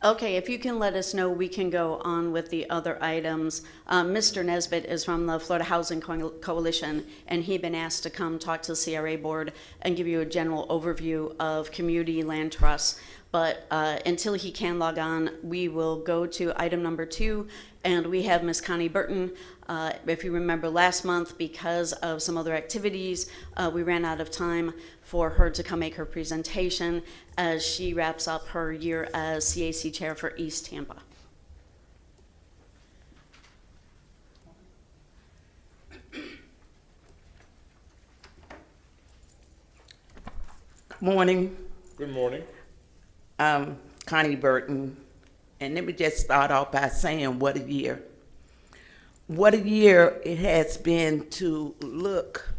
Okay, if you can let us know, we can go on with the other items. Mr. Nesbitt is from the Florida Housing Coalition, and he'd been asked to come talk to the CRA board and give you a general overview of community land trusts. But until he can log on, we will go to item number 2, and we have Ms. Connie Burton. If you remember last month, because of some other activities, we ran out of time for her to come make her presentation as she wraps up her year as CAC chair for East Tampa. Morning. Good morning. I'm Connie Burton, and let me just start off by saying what a year. What a year it has been to look,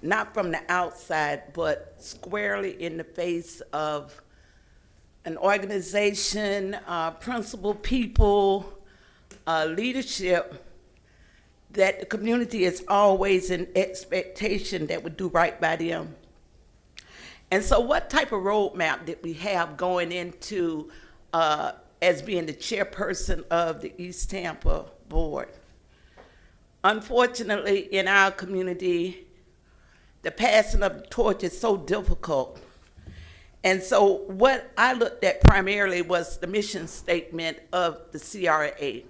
not from the outside, but squarely in the face of an organization, principled people, leadership, that the community is always in expectation that we do right by them. And so what type of roadmap did we have going into as being the chairperson of the East Tampa board? Unfortunately, in our community, the passing of the torch is so difficult. And so what I looked at primarily was the mission statement of the CRA.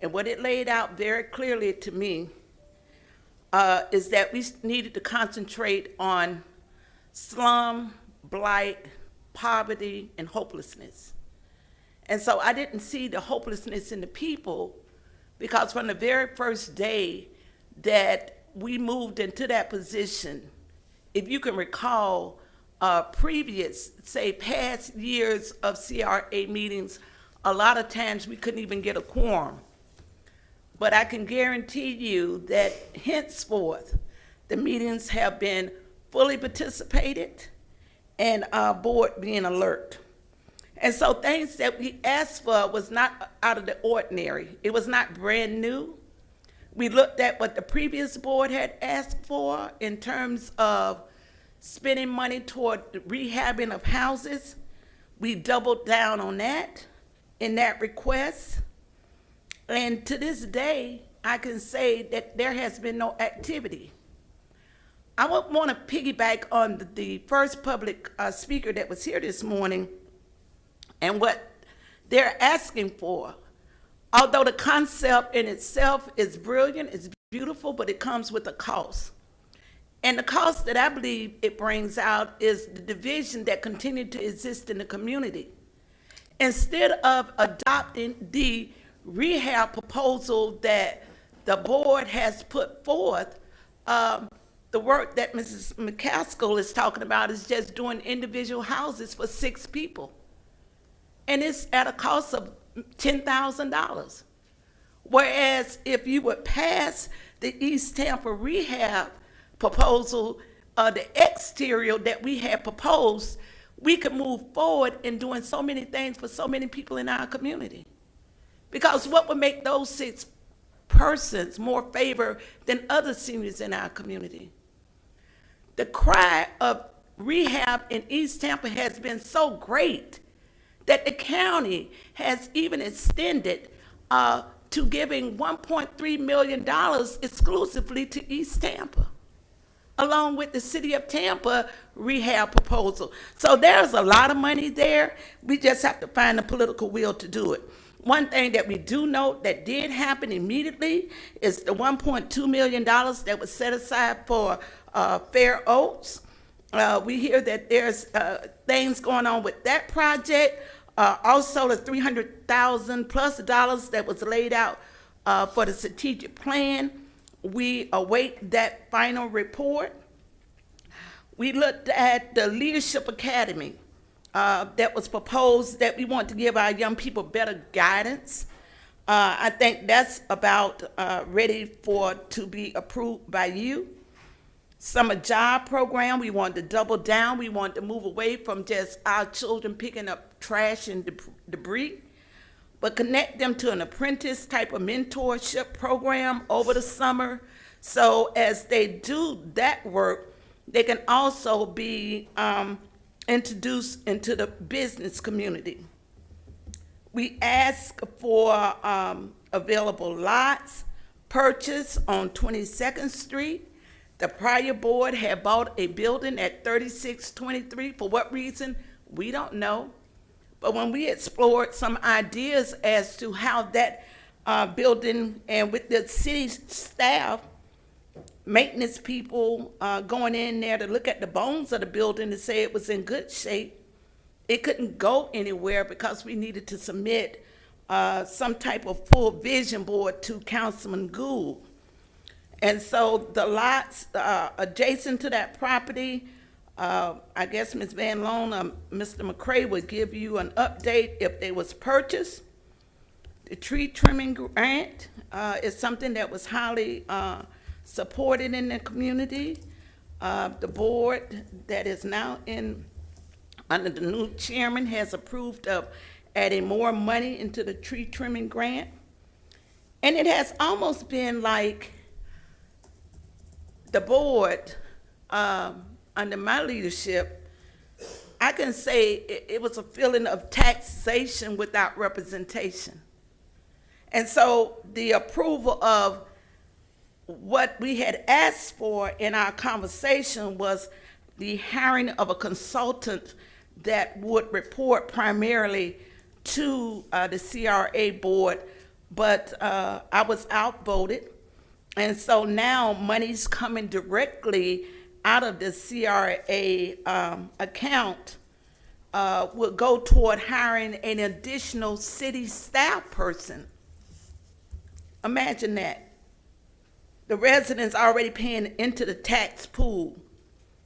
And what it laid out very clearly to me is that we needed to concentrate on slum, blight, poverty, and hopelessness. And so I didn't see the hopelessness in the people, because from the very first day that we moved into that position, if you can recall previous, say past years of CRA meetings, a lot of times we couldn't even get a quorum. But I can guarantee you that henceforth, the meetings have been fully participated and our board being alert. And so things that we asked for was not out of the ordinary. It was not brand new. We looked at what the previous board had asked for in terms of spending money toward the rehabbing of houses. We doubled down on that in that request. And to this day, I can say that there has been no activity. I would want to piggyback on the first public speaker that was here this morning and what they're asking for. Although the concept in itself is brilliant, it's beautiful, but it comes with a cost. And the cost that I believe it brings out is the division that continued to exist in the community. Instead of adopting the rehab proposal that the board has put forth, the work that Mrs. McCaskill is talking about is just doing individual houses for 6 people. And it's at a cost of $10,000. Whereas if you would pass the East Tampa rehab proposal, the exterior that we had proposed, we could move forward in doing so many things for so many people in our community. Because what would make those 6 persons more favored than other seniors in our community? The cry of rehab in East Tampa has been so great that the county has even extended to giving $1.3 million exclusively to East Tampa, along with the city of Tampa rehab proposal. So there's a lot of money there. We just have to find the political will to do it. One thing that we do note that did happen immediately is the $1.2 million that was set aside for Fair Oaks. We hear that there's things going on with that project. Also the $300,000 plus that was laid out for the strategic plan. We await that final report. We looked at the Leadership Academy that was proposed, that we want to give our young people better guidance. I think that's about ready to be approved by you. Summer job program, we want to double down. We want to move away from just our children picking up trash and debris, but connect them to an apprentice type of mentorship program over the summer. So as they do that work, they can also be introduced into the business community. We ask for available lots purchased on 22nd Street. The prior board had bought a building at 3623. For what reason? We don't know. But when we explored some ideas as to how that building, and with the city's staff, maintenance people going in there to look at the bones of the building to say it was in good shape, it couldn't go anywhere because we needed to submit some type of full vision board to Councilman Gould. And so the lots adjacent to that property, I guess Ms. Van Loan, Mr. McCray would give you an update if they was purchased. The tree trimming grant is something that was highly supported in the community. The board that is now under the new chairman has approved of adding more money into the tree trimming grant. And it has almost been like the board, under my leadership, I can say it was a feeling of taxation without representation. And so the approval of what we had asked for in our conversation was the hiring of a consultant that would report primarily to the CRA board, but I was outvoted. And so now money's coming directly out of the CRA account will go toward hiring an additional city staff person. Imagine that. The residents already paying into the tax pool,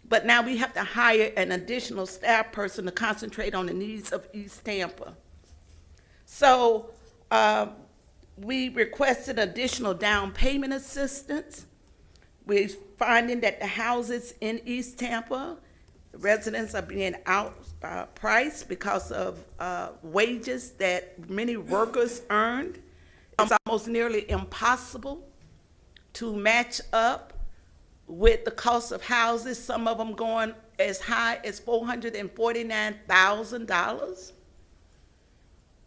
but now we have to hire an additional staff person to concentrate on the needs of East Tampa. So we requested additional down payment assistance. We're finding that the houses in East Tampa, the residents are being outpriced because of wages that many workers earned. It's almost nearly impossible to match up with the cost of houses, some of them going as high as $449,000.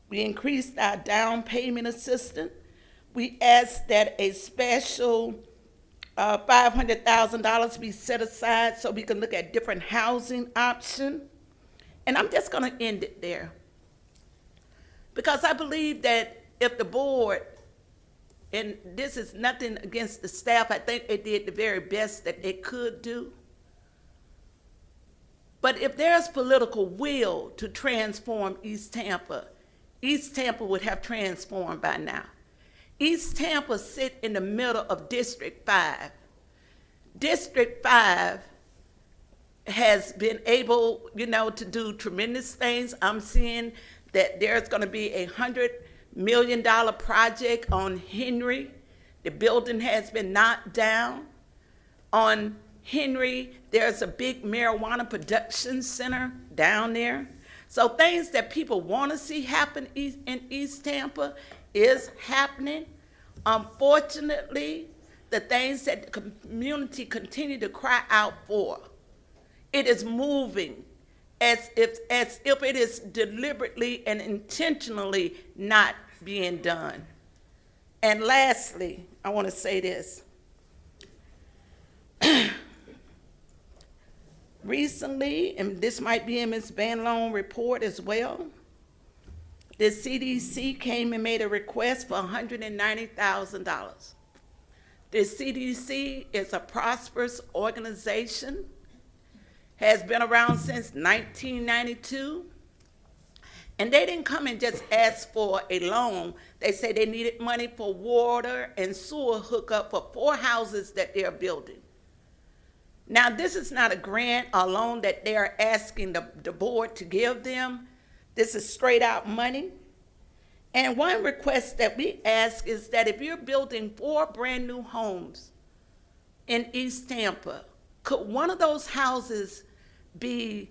We increased our down payment assistance. We asked that a special $500,000 be set aside so we can look at different housing options. And I'm just gonna end it there. Because I believe that if the board, and this is nothing against the staff, I think they did the very best that they could do. But if there's political will to transform East Tampa would have transformed by now. East Tampa sit in the middle of District 5. District 5 has been able, to do tremendous things. I'm seeing that there's gonna be $100 million project on Henry. The building has been knocked down. On Henry, there's a big marijuana production center down there. So things that people want to see happen in East Tampa is happening. Unfortunately, the things that the community continue to cry out for, it is moving as if it is deliberately and intentionally not being done. And lastly, I want to say this. Recently, and this might be in Ms. Van Loan's report as well, the CDC came and made a request for $190,000. The CDC is a prosperous organization, has been around since 1992, and they didn't come and just ask for a loan. They said they needed money for water and sewer hookup for 4 houses that they're building. Now, this is not a grant or loan that they're asking the board to give them. This is straight out money. And one request that we ask is that if you're building 4 brand new homes in East Tampa, could one of those houses be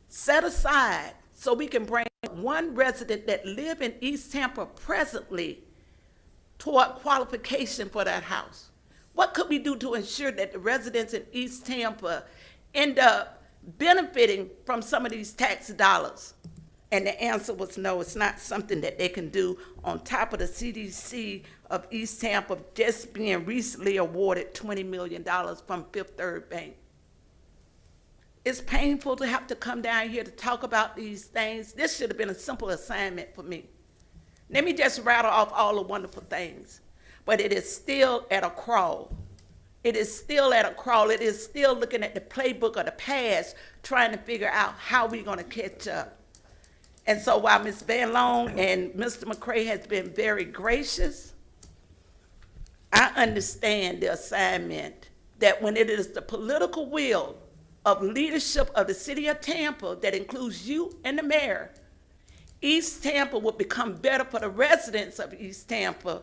set aside so we can bring one resident that live in East Tampa presently toward qualification for that house? What could we do to ensure that the residents in East Tampa end up benefiting from some of these tax dollars? And the answer was no, it's not something that they can do on top of the CDC of East Tampa just being recently awarded $20 million from Fifth Third Bank. It's painful to have to come down here to talk about these things. This should have been a simple assignment for me. Let me just rattle off all the wonderful things. But it is still at a crawl. It is still at a crawl. It is still looking at the playbook of the past, trying to figure out how we're going to catch up. And so while Ms. Van Loan and Mr. McCray has been very gracious, I understand the assignment that when it is the political will of leadership of the city of Tampa that includes you and the mayor, East Tampa will become better for the residents of East Tampa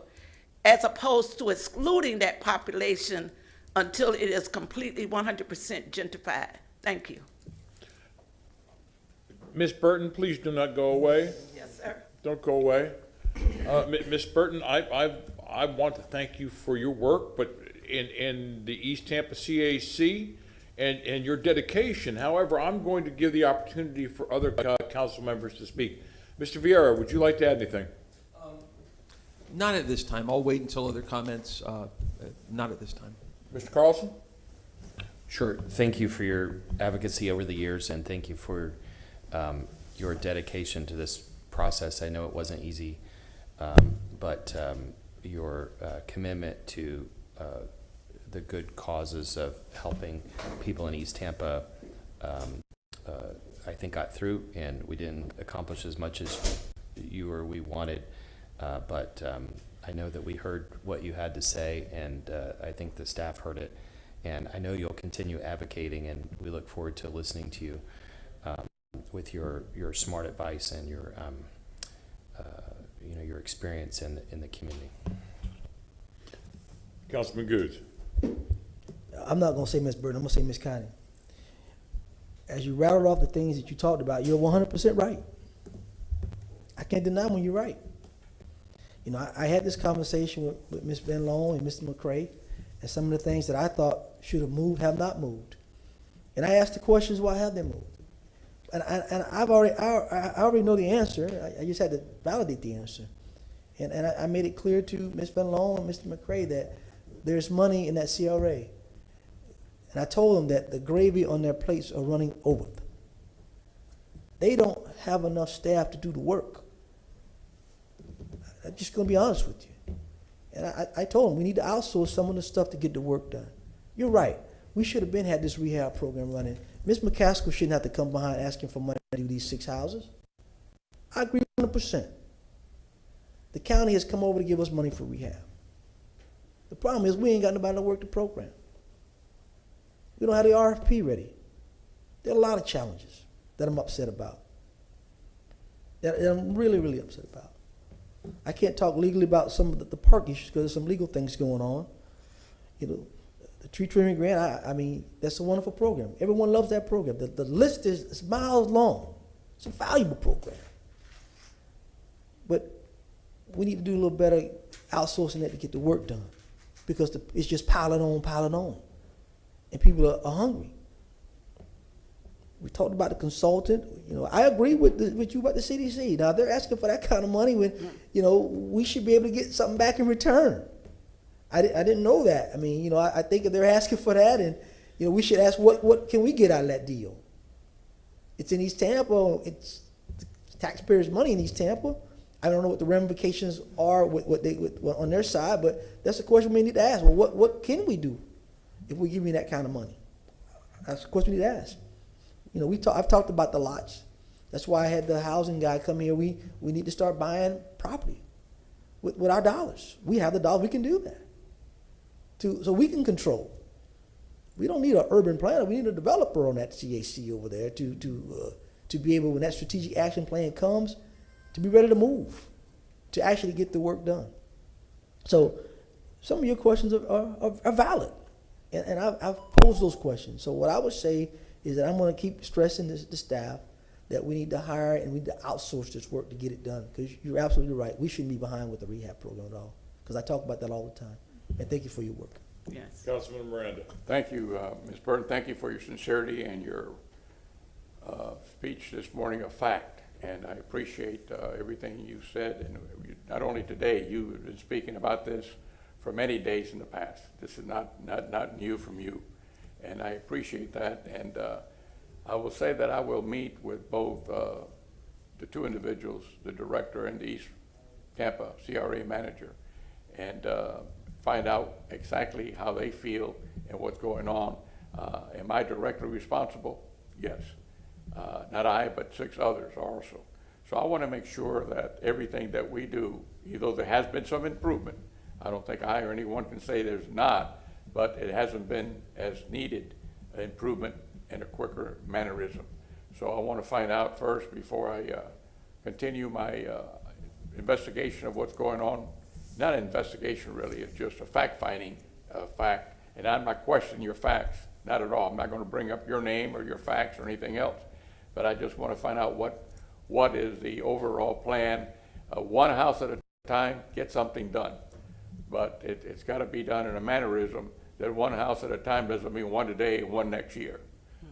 as opposed to excluding that population until it is completely 100% gentrified. Thank you. Ms. Burton, please do not go away. Yes, sir. Don't go away. Ms. Burton, I want to thank you for your work, but in the East Tampa CAC and your dedication. However, I'm going to give the opportunity for other council members to speak. Mr. Vieira, would you like to add anything? Not at this time. I'll wait until other comments. Not at this time. Mr. Carlson? Sure. Thank you for your advocacy over the years, and thank you for your dedication to this process. I know it wasn't easy, but your commitment to the good causes of helping people in East Tampa, I think got through, and we didn't accomplish as much as you or we wanted, but I know that we heard what you had to say, and I think the staff heard it, and I know you'll continue advocating, and we look forward to listening to you with your smart advice and your your experience in the community. Councilman Goods. I'm not going to say Ms. Burton, I'm going to say Ms. Connie. As you rattled off the things that you talked about, you're 100% right. I can't deny when you're right. You know, I had this conversation with Ms. Van Loan and Mr. McCray, and some of the things that I thought should have moved have not moved. And I asked the questions, why have they moved? And I already know the answer. I just had to validate the answer. And I made it clear to Ms. Van Loan and Mr. McCray that there's money in that CRA. And I told them that the gravy on their plates are running over. They don't have enough staff to do the work. I'm just going to be honest with you. And I told them we need to outsource some of the stuff to get the work done. You're right. We should have had this rehab program running. Ms. McCaskill shouldn't have to come behind asking for money to do these 6 houses. I agree 100%. The county has come over to give us money for rehab. The problem is we ain't got nobody to work the program. We don't have the RFP ready. There are a lot of challenges that I'm upset about. That I'm really, really upset about. I can't talk legally about some of the park issues because there's some legal things going on. You know, the tree trimming grant, I mean, that's a wonderful program. Everyone loves that program. The list is miles long. It's a valuable program. But we need to do a little better outsourcing that to get the work done because it's just piling on. And people are hungry. We talked about the consultant. You know, I agree with you about the CDC. Now, they're asking for that kind of money when, you know, we should be able to get something back in return. I didn't know that. I mean, you know, I think if they're asking for that, and, you know, we should ask what can we get out of that deal? It's in East Tampa. It's the taxpayers' money in East Tampa. I don't know what the ramifications are on their side, but that's a question we need to ask. Well, what can we do if we give you that kind of money? That's a question we need to ask. You know, I've talked about the lots. That's why I had the housing guy come here. We need to start buying property with our dollars. We have the dollars. We can do that. So we can control. We don't need an urban planner. We need a developer on that CAC over there to be able, when that strategic action plan comes, to be ready to move, to actually get the work done. So some of your questions are valid, and I've posed those questions. So what I would say is that I'm going to keep stressing the staff that we need to hire and we need to outsource this work to get it done, because you're absolutely right. We shouldn't be behind with the rehab program at all, because I talk about that all the time. And thank you for your work. Yes. Councilman Miranda. Thank you, Ms. Burton. Thank you for your sincerity and your speech this morning of fact. And I appreciate everything you said, and not only today, you have been speaking about this for many days in the past. This is not new from you, and I appreciate that. And I will say that I will meet with both the two individuals, the director and the East Tampa CRA manager, and find out exactly how they feel and what's going on. Am I directly responsible? Yes. Not I, but 6 others also. So I want to make sure that everything that we do, although there has been some improvement, I don't think I or anyone can say there's not, but it hasn't been as needed improvement in a quicker mannerism. So I want to find out first before I continue my investigation of what's going on. Not an investigation really, it's just a fact-finding fact. And I'm not questioning your facts, not at all. I'm not going to bring up your name or your facts or anything else. But I just want to find out what is the overall plan. One house at a time, get something done. But it's got to be done in a mannerism that one house at a time doesn't mean one today and one next year.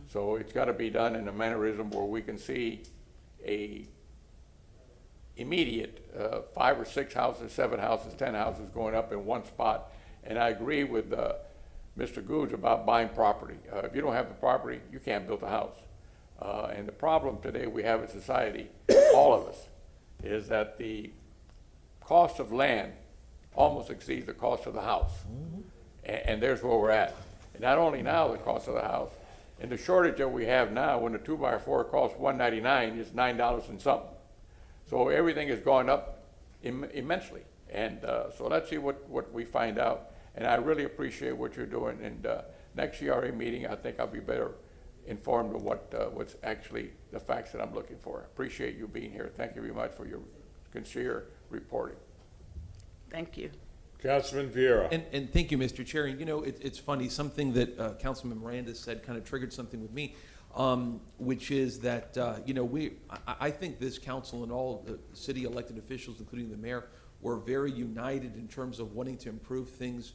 So it's got to be done in a mannerism where we can see a immediate 5 or 6 houses, 7 houses, 10 houses going up in one spot. And I agree with Mr. Goods about buying property. If you don't have the property, you can't build a house. And the problem today we have in society, all of us, is that the cost of land almost exceeds the cost of the house. And there's where we're at. And not only now the cost of the house, and the shortage that we have now, when a 2x4 costs $199, is $9 and something. So everything has gone up immensely. And so let's see what we find out. And I really appreciate what you're doing. And next CRA meeting, I think I'll be better informed of what's actually the facts that I'm looking for. I appreciate you being here. Thank you very much for your sincere reporting. Thank you. Councilman Vieira. And thank you, Mr. Chair. You know, it's funny, something that Councilman Miranda said kind of triggered something with me, which is that, you know, I think this council and all the city elected officials, including the mayor, were very united in terms of wanting to improve things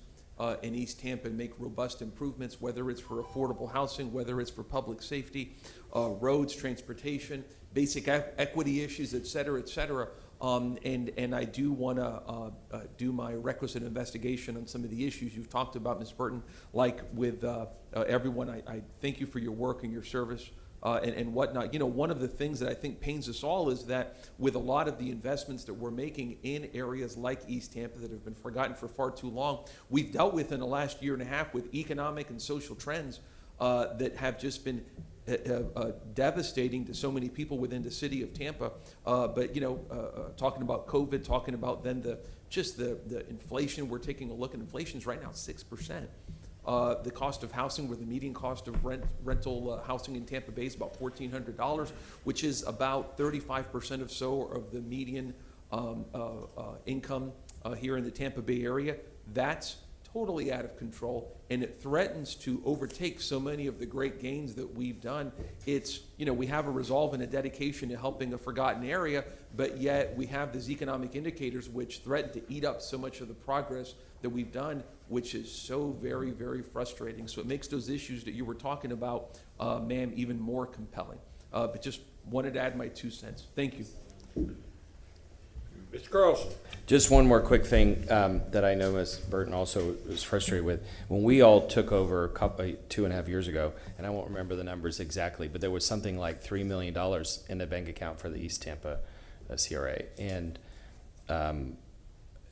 in East Tampa and make robust improvements, whether it's for affordable housing, whether it's for public safety, roads, transportation, basic equity issues, et cetera, et cetera. And I do want to do my requisite investigation on some of the issues you've talked about, Ms. Burton, like with everyone. I thank you for your work and your service and whatnot. You know, one of the things that I think pains us all is that with a lot of the investments that we're making in areas like East Tampa that have been forgotten for far too long, we've dealt with in the last year and a half with economic and social trends that have just been devastating to so many people within the city of Tampa. But you know, talking about COVID, talking about then the inflation, we're taking a look at inflation's right now 6%. The cost of housing, where the median cost of rental housing in Tampa Bay is about $1,400, which is about 35% or so of the median income here in the Tampa Bay area. That's totally out of control, and it threatens to overtake so many of the great gains that we've done. It's, you know, we have a resolve and a dedication to helping a forgotten area, but yet we have these economic indicators which threaten to eat up so much of the progress that we've done, which is so very, very frustrating. So it makes those issues that you were talking about, ma'am, even more compelling. But just wanted to add my 2 cents. Thank you. Mr. Carlson. Just one more quick thing that I know Ms. Burton also was frustrated with. When we all took over 2.5 years ago, and I won't remember the numbers exactly, but there was something like $3 million in the bank account for the East Tampa CRA. And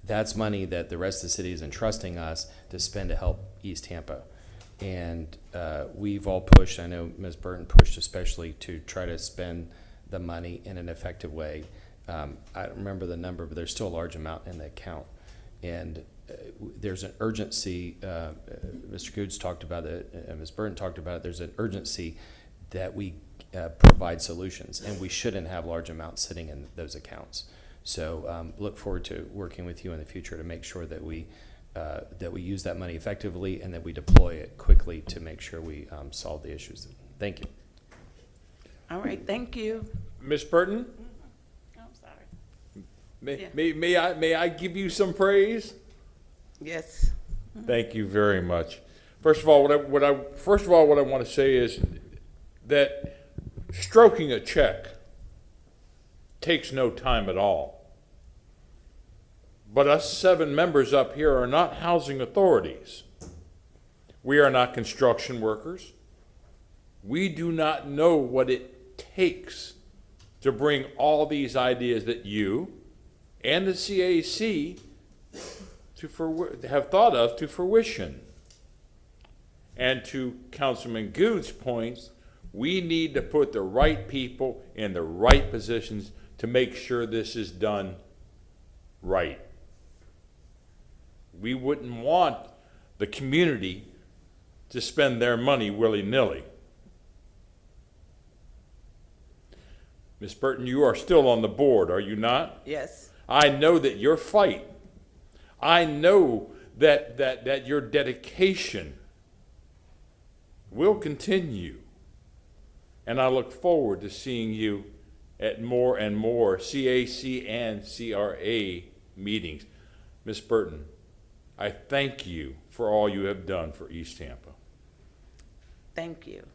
that's money that the rest of the city is entrusting us to spend to help East Tampa. And we've all pushed, I know Ms. Burton pushed especially, to try to spend the money in an effective way. I don't remember the number, but there's still a large amount in the account. And there's an urgency, Mr. Goods talked about it, and Ms. Burton talked about it, there's an urgency that we provide solutions, and we shouldn't have large amounts sitting in those accounts. So look forward to working with you in the future to make sure that we use that money effectively and that we deploy it quickly to make sure we solve the issues. Thank you. All right, thank you. Ms. Burton, I'm sorry. may I give you some praise? Yes. Thank you very much. First of all, what I want to say is that stroking a check takes no time at all. But us 7 members up here are not housing authorities. We are not construction workers. We do not know what it takes to bring all these ideas that you and the CAC have thought of to fruition. And to Councilman Good's points, we need to put the right people in the right positions to make sure this is done right. We wouldn't want the community to spend their money willy-nilly. Ms. Burton, you are still on the board, are you not? Yes. I know that your fight, I know that your dedication will continue. And I look forward to seeing you at more and more CAC and CRA meetings. Ms. Burton, I thank you for all you have done for East Tampa. Thank you.